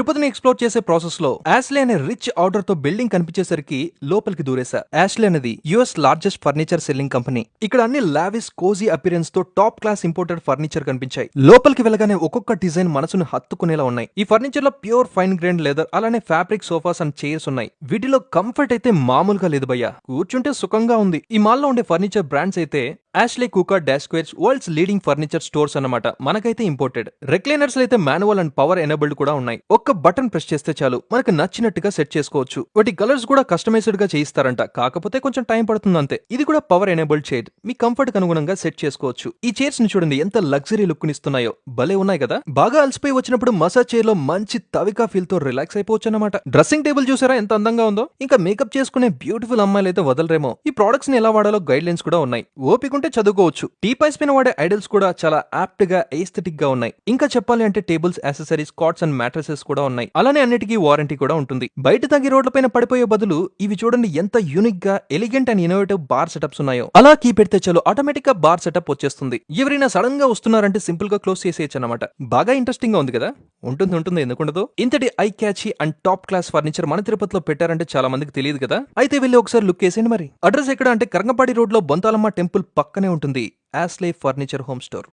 తిరుపతిని ఎక్స్ప్లోర్ చేసే ప్రాసెస్ లో యాష్లే అనే రిచ్ ఆర్డర్ తో బిల్డింగ్ కనిపించేసరికి లోపలికి దూరేశా. యాష్లే అనేది US largest furniture selling company. ఇక్కడ అన్ని లావిస్ కోజీ అపిరెన్స్ తో టాప్ క్లాస్ ఇంపోర్టెడ్ ఫర్నిచర్ కనిపించాయి. లోపలికి వెళ్ళగానే ఒక్కొక్క డిజైన్ మనసును హత్తుకునేలా ఉన్నాయి. ఈ ఫర్నిచర్ లో ప్యూర్ ఫైన్ గ్రైన్ లెదర్ అలానే ఫ్యాబ్రిక్ సోఫాస్ అండ్ చైర్స్ ఉన్నాయి. వీటిలో కంఫర్ట్ అయితే మామూలుగా లేదు భయ్యా, కూర్చుంటే సుఖంగా ఉంది. ఈ మాల్లో ఉండే ఫర్నిచర్ బ్రాండ్స్ అయితే Ashley cooker dash squares world's leading furniture stores అన్నమాట. మనకైతే ఇంపోర్టెడ్. రెక్లైనర్స్ అయితే మాన్యువల్ అండ్ పవర్ ఎనేబుల్డ్ కూడా ఉన్నాయి. ఒక్క బటన్ ప్రెస్ చేస్తే చాలు మనకు నచ్చినట్టుగా సెట్ చేసుకోవచ్చు. వాటి కలర్స్ కూడా కస్టమైజ్డ్ గా చేయిస్తారంట, కాకపోతే కొంచెం టైం పడుతుంది అంతే. ఇది కూడా పవర్ ఎనేబుల్డ్ చైర్, మీ కంఫర్ట్ కు అనుగుణంగా సెట్ చేసుకోవచ్చు. ఈ చైర్స్ ని చూడండి ఎంత లగ్జరీ లుక్ నిస్తున్నాయో, భలే ఉన్నాయి కదా. బాగా అలసిపోయి వచ్చినప్పుడు మసాజ్ చైర్ లో మంచి తవికా ఫీల్ తో రిలాక్స్ అయిపోవచ్చు అన్నమాట. డ్రెస్సింగ్ టేబుల్ చూసారా ఎంత అందంగా ఉందో. ఇంకా మేకప్ చేసుకునే బ్యూటిఫుల్ అమ్మాయిలు అయితే వదలరేమో. ఈ ప్రొడక్ట్స్ ని ఎలా వాడాలో గైడ్ లైన్స్ కూడా ఉన్నాయి, ఓపిక ఉంటే చదువుకోవచ్చు. టీపైస్ పైన వాడే ఐడల్స్ కూడా చాలా యాప్ట్ గా ఎస్థెటిక్ గా ఉన్నాయి. ఇంకా చెప్పాలి అంటే tables, accessories, cots and mattresses కూడా ఉన్నాయి. అలానే అన్నిటికీ వారంటీ కూడా ఉంటుంది. బయట తగ్గి రోడ్ల పైన పడిపోయే బదులు ఇవి చూడండి ఎంత యూనిక్ గా elegant and innovative bar setups ఉన్నాయో. అలా కీ పెడితే చాలు ఆటోమేటిక్ గా బార్ సెటప్ వచ్చేస్తుంది. ఎవరైనా సడన్ గా వస్తున్నారంటే సింపుల్ గా క్లోజ్ చేసేయచ్చు అనమాట. బాగా ఇంట్రెస్టింగ్ గా ఉంది కదా. ఉంటుంది ఎందుకుండదు. ఇంతటి I catchy and top class furniture మన తిరుపతిలో పెట్టారంటే చాలా మందికి తెలియదు కదా. అయితే వెళ్ళి ఒకసారి లుక్ వేసేయండి మరి. అడ్రస్ ఎక్కడ అంటే కరంగపాడి రోడ్ లో బొంతాలమ్మ టెంపుల్ పక్కనే ఉంటుంది యాష్లే ఫర్నిచర్ హోమ్ స్టోర్.